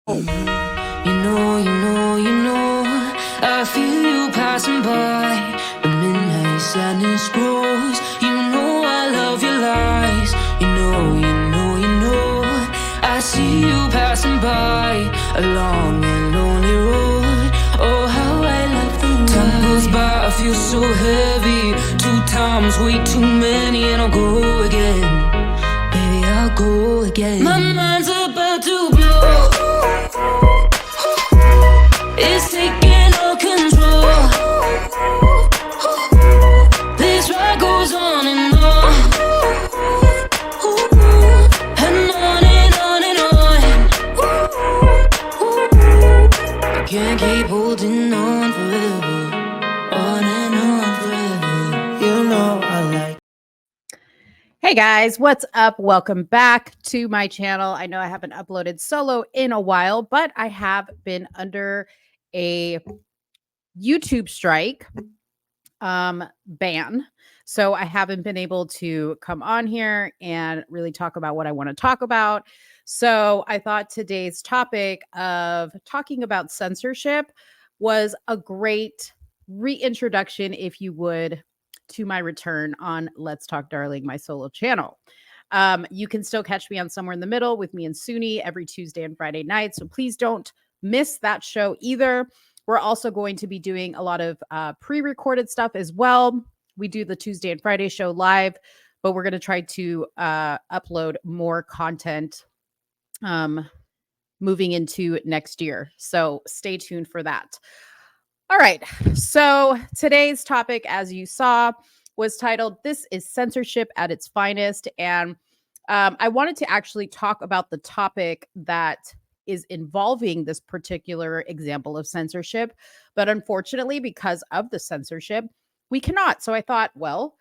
I feel you passing by. The midnight sadness grows. You know I love your lies. You know. I see you passing by a long and lonely road. Oh, how I love the night. Time goes by, I feel so heavy. 2 times, way too many, and I'll go again. Baby, I'll go again. My mind's about to blow. It's taking all control. This ride goes on and on. And on and on and on. I can't keep holding on forever. On and on forever. You know I like. Hey guys, what's up? Welcome back to my channel. I know I haven't uploaded solo in a while, but I have been under a YouTube strike ban. So I haven't been able to come on here and really talk about what I want to talk about. So I thought today's topic of talking about censorship was a great reintroduction, if you would, to my return on Let's Talk Darling, my solo channel. You can still catch me on Somewhere in the Middle with me and Suni every Tuesday and Friday night. So please don't miss that show either. We're also going to be doing a lot of pre-recorded stuff as well. We do the Tuesday and Friday show live, but we're going to try to upload more content moving into next year. So stay tuned for that. All right. So today's topic, as you saw, was titled, "This is Censorship at its Finest." And I wanted to actually talk about the topic that is involving this particular example of censorship. But unfortunately, because of the censorship, we cannot. So I thought, well,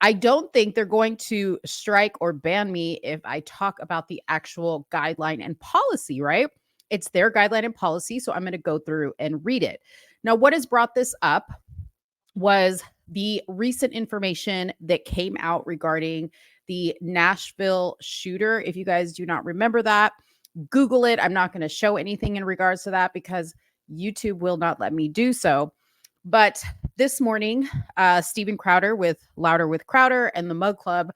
I don't think they're going to strike or ban me if I talk about the actual guideline and policy, right? It's their guideline and policy. So I'm going to go through and read it. Now, what has brought this up was the recent information that came out regarding the Nashville shooter. If you guys do not remember that, Google it. I'm not going to show anything in regards to that because YouTube will not let me do so. But this morning, Steven Crowder with Louder with Crowder and the Mug Club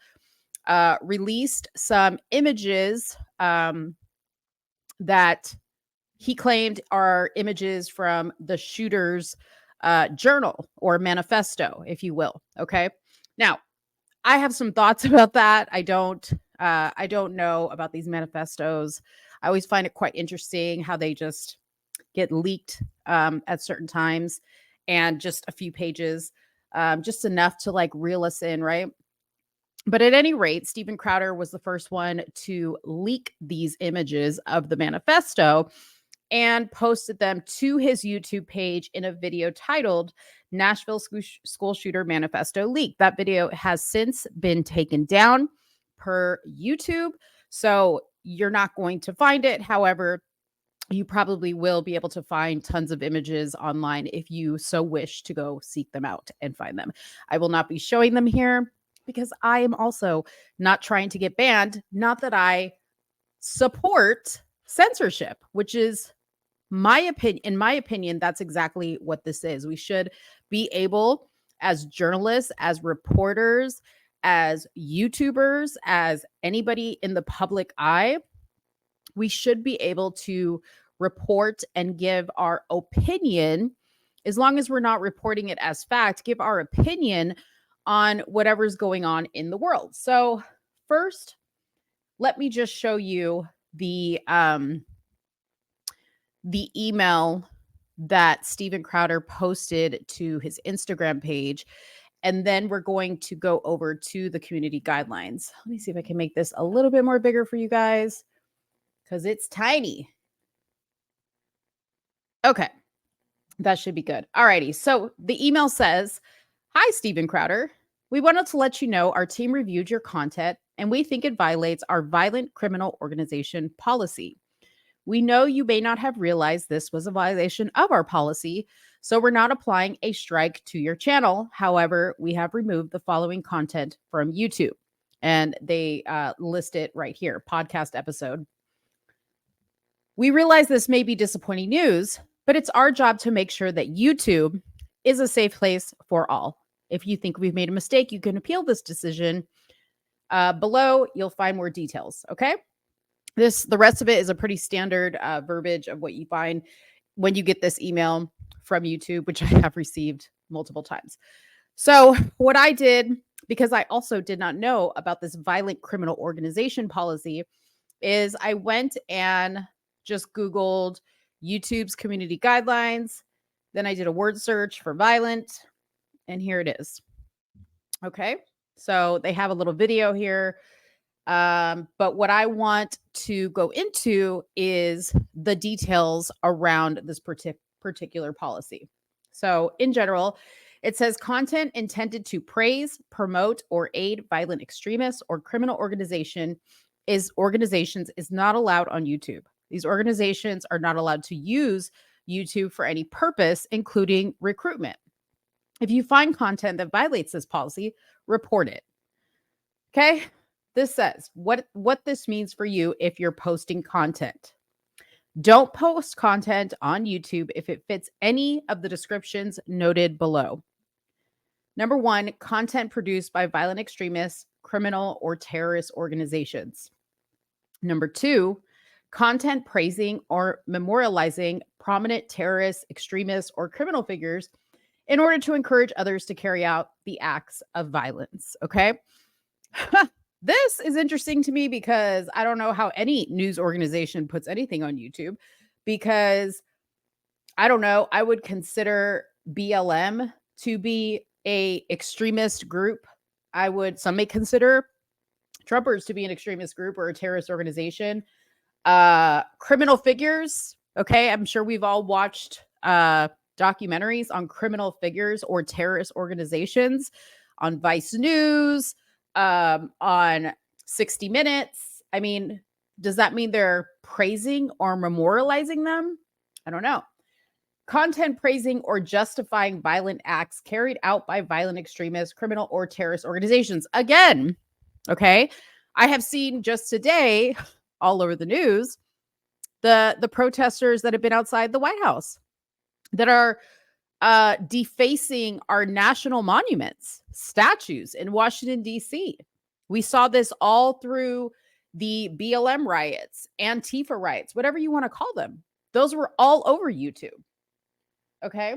released some images that he claimed are images from the shooter's journal or manifesto, if you will. Okay. Now, I have some thoughts about that. I don't know about these manifestos. I always find it quite interesting how they just get leaked at certain times, and just a few pages, just enough to like reel us in, right? But at any rate, Steven Crowder was the first one to leak these images of the manifesto and posted them to his YouTube page in a video titled "Nashville School Shooter Manifesto Leak." That video has since been taken down per YouTube, so you're not going to find it. However, you probably will be able to find tons of images online if you so wish to go seek them out and find them. I will not be showing them here because I am also not trying to get banned. Not that I support censorship, which is my opinion. In my opinion, that's exactly what this is. We should be able, as journalists, as reporters, as YouTubers, as anybody in the public eye, we should be able to report and give our opinion, as long as we're not reporting it as fact, give our opinion on whatever's going on in the world. So first, let me just show you the email that Steven Crowder posted to his Instagram page. And then we're going to go over to the community guidelines. Let me see if I can make this a little bit more bigger for you guys, because it's tiny. Okay, that should be good. Alrighty, so the email says, "Hi, Steven Crowder. We wanted to let you know our team reviewed your content and we think it violates our violent criminal organization policy. We know you may not have realized this was a violation of our policy, so we're not applying a strike to your channel. However, we have removed the following content from YouTube." And they list it right here, podcast episode. We realize this may be disappointing news, but it's our job to make sure that YouTube is a safe place for all. If you think we've made a mistake, you can appeal this decision. Below, you'll find more details. Okay. The rest of it is a pretty standard verbiage of what you find when you get this email from YouTube, which I have received multiple times. So, what I did, because I also did not know about this violent criminal organization policy, is I went and just Googled YouTube's community guidelines. Then I did a word search for violent, and here it is. Okay. So they have a little video here. But what I want to go into is the details around this particular policy. So, in general, it says content intended to praise, promote, or aid violent extremists or criminal organizations is not allowed on YouTube. These organizations are not allowed to use YouTube for any purpose, including recruitment. If you find content that violates this policy, report it. Okay? This says what this means for you if you're posting content. Don't post content on YouTube if it fits any of the descriptions noted below. Number 1, content produced by violent extremists, criminal, or terrorist organizations. Number 2, content praising or memorializing prominent terrorists, extremists, or criminal figures in order to encourage others to carry out the acts of violence. Okay. This is interesting to me because I don't know how any news organization puts anything on YouTube, because I don't know, I would consider BLM to be a extremist group. Some may consider Trumpers to be an extremist group or a terrorist organization. Criminal figures. Okay. I'm sure we've all watched documentaries on criminal figures or terrorist organizations on Vice News, on 60 Minutes. I mean, does that mean they're praising or memorializing them? I don't know. Content praising or justifying violent acts carried out by violent extremists, criminal, or terrorist organizations. Again, okay, I have seen just today all over the news the protesters that have been outside the White House that are defacing our national monuments, statues in Washington, D.C. We saw this all through the BLM riots, Antifa riots, whatever you want to call them. Those were all over YouTube. Okay.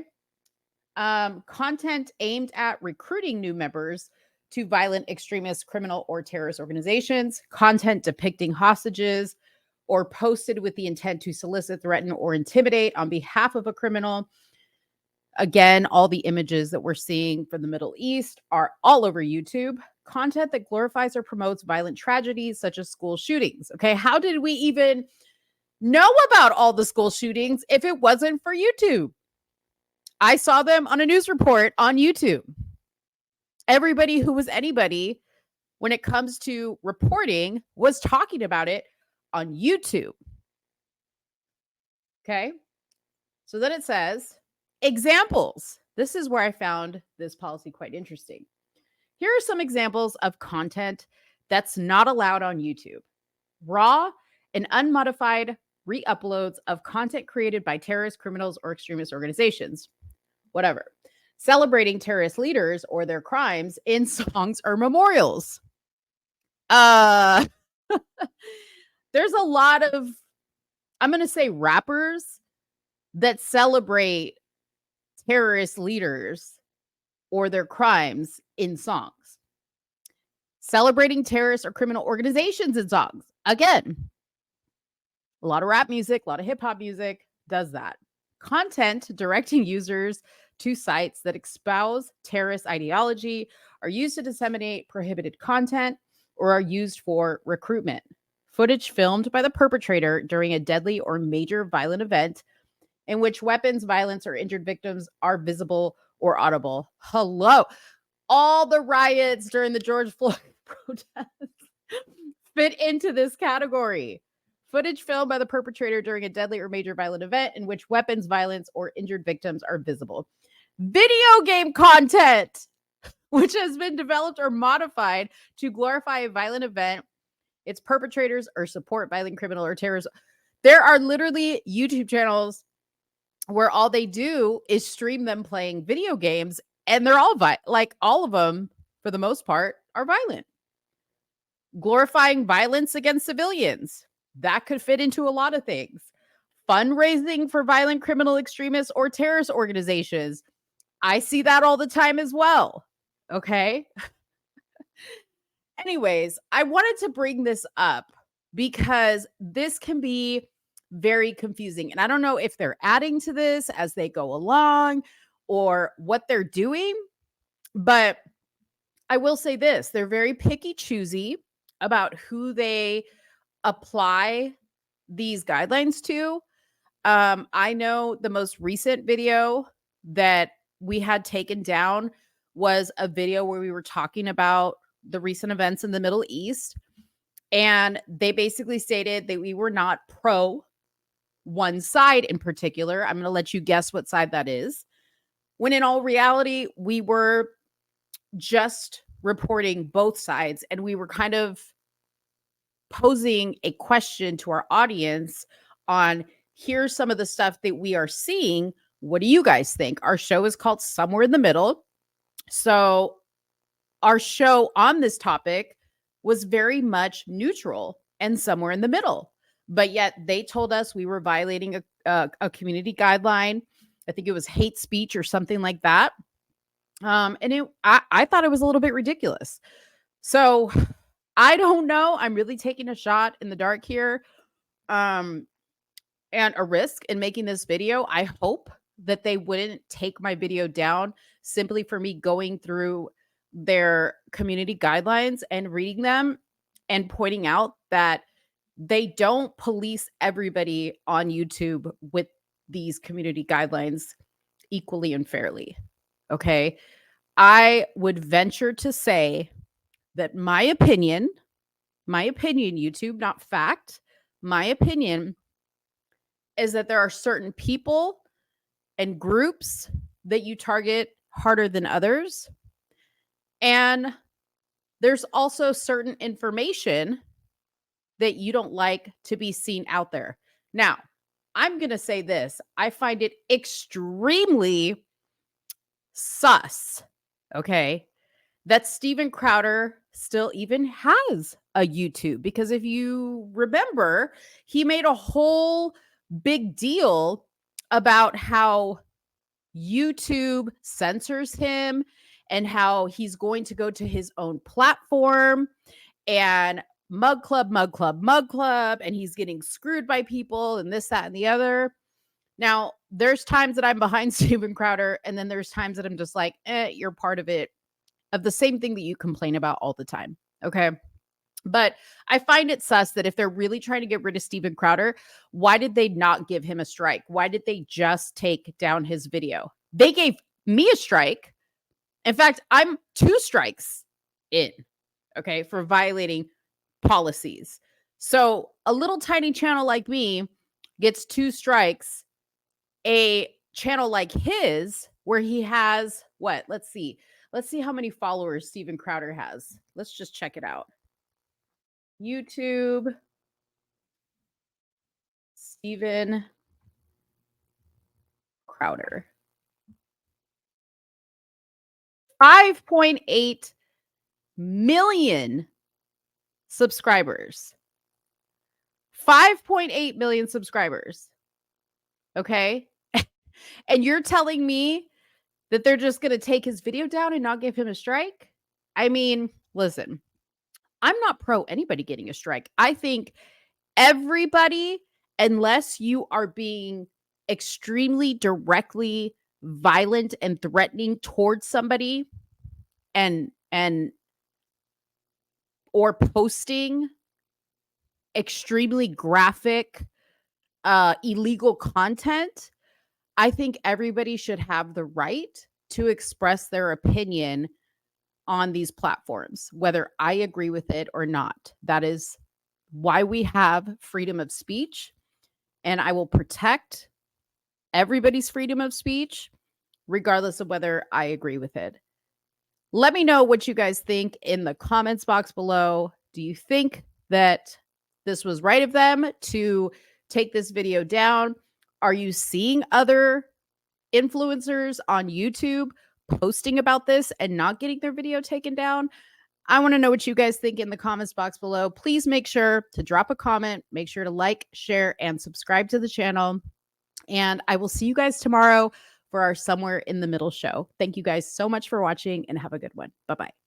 Content aimed at recruiting new members to violent extremist, criminal, or terrorist organizations. Content depicting hostages or posted with the intent to solicit, threaten, or intimidate on behalf of a criminal. Again, all the images that we're seeing from the Middle East are all over YouTube. Content that glorifies or promotes violent tragedies such as school shootings. Okay, how did we even know about all the school shootings if it wasn't for YouTube? I saw them on a news report on YouTube. Everybody who was anybody when it comes to reporting was talking about it on YouTube. Okay, so then it says, examples. This is where I found this policy quite interesting. Here are some examples of content that's not allowed on YouTube. Raw and unmodified re-uploads of content created by terrorist, criminals, or extremist organizations. Whatever. Celebrating terrorist leaders or their crimes in songs or memorials. There's a lot of, I'm going to say, rappers that celebrate terrorist leaders or their crimes in songs. Celebrating terrorist or criminal organizations in songs. Again, a lot of rap music, a lot of hip hop music does that. Content directing users to sites that espouse terrorist ideology, are used to disseminate prohibited content, or are used for recruitment. Footage filmed by the perpetrator during a deadly or major violent event in which weapons, violence, or injured victims are visible or audible. Hello. All the riots during the George Floyd protests fit into this category. Footage filmed by the perpetrator during a deadly or major violent event in which weapons, violence, or injured victims are visible. Video game content, which has been developed or modified to glorify a violent event, its perpetrators, or support violent criminal or terrorist. There are literally YouTube channels where all they do is stream them playing video games, and they're all like all of them for the most part are violent. Glorifying violence against civilians. That could fit into a lot of things. Fundraising for violent criminal extremists or terrorist organizations. I see that all the time as well. Okay. Anyways, I wanted to bring this up because this can be very confusing. And I don't know if they're adding to this as they go along or what they're doing, but I will say this, they're very picky choosy about who they apply these guidelines to. I know the most recent video that we had taken down was a video where we were talking about the recent events in the Middle East. And they basically stated that we were not pro one side in particular. I'm going to let you guess what side that is. When in all reality, we were just reporting both sides and we were kind of posing a question to our audience on here's some of the stuff that we are seeing. What do you guys think? Our show is called Somewhere in the Middle. So our show on this topic was very much neutral and somewhere in the middle. But yet they told us we were violating a community guideline. I think it was hate speech or something like that. And I thought it was a little bit ridiculous. So I don't know. I'm really taking a shot in the dark here. And a risk in making this video. I hope that they wouldn't take my video down simply for me going through their community guidelines and reading them and pointing out that they don't police everybody on YouTube with these community guidelines equally and fairly. Okay. I would venture to say that my opinion, YouTube, not fact, my opinion is that there are certain people and groups that you target harder than others. And there's also certain information that you don't like to be seen out there. Now, I'm going to say this. I find it extremely sus, okay, that Steven Crowder still even has a YouTube. Because if you remember, he made a whole big deal about how YouTube censors him and how he's going to go to his own platform and mug club, and he's getting screwed by people and this, that, and the other. Now, there's times that I'm behind Steven Crowder, and then there's times that I'm just like, you're part of it, of the same thing that you complain about all the time. Okay. But I find it sus that if they're really trying to get rid of Steven Crowder, why did they not give him a strike? Why did they just take down his video? They gave me a strike. In fact, I'm 2 strikes in, okay, for violating policies. So a little tiny channel like me gets 2 strikes. A channel like his, where he has what? Let's see how many followers Steven Crowder has. Let's just check it out. YouTube, Steven Crowder. 5.8 million subscribers. 5.8 million subscribers. Okay. And you're telling me that they're just going to take his video down and not give him a strike? I mean, listen, I'm not pro anybody getting a strike. I think everybody, unless you are being extremely directly violent and threatening towards somebody and or posting extremely graphic illegal content, I think everybody should have the right to express their opinion on these platforms, whether I agree with it or not. That is why we have freedom of speech, and I will protect everybody's freedom of speech, regardless of whether I agree with it. Let me know what you guys think in the comments box below. Do you think that this was right of them to take this video down? Are you seeing other influencers on YouTube posting about this and not getting their video taken down? I want to know what you guys think in the comments box below. Please make sure to drop a comment, make sure to like, share, and subscribe to the channel. And I will see you guys tomorrow for our Somewhere in the Middle show. Thank you guys so much for watching and have a good one. Bye-bye.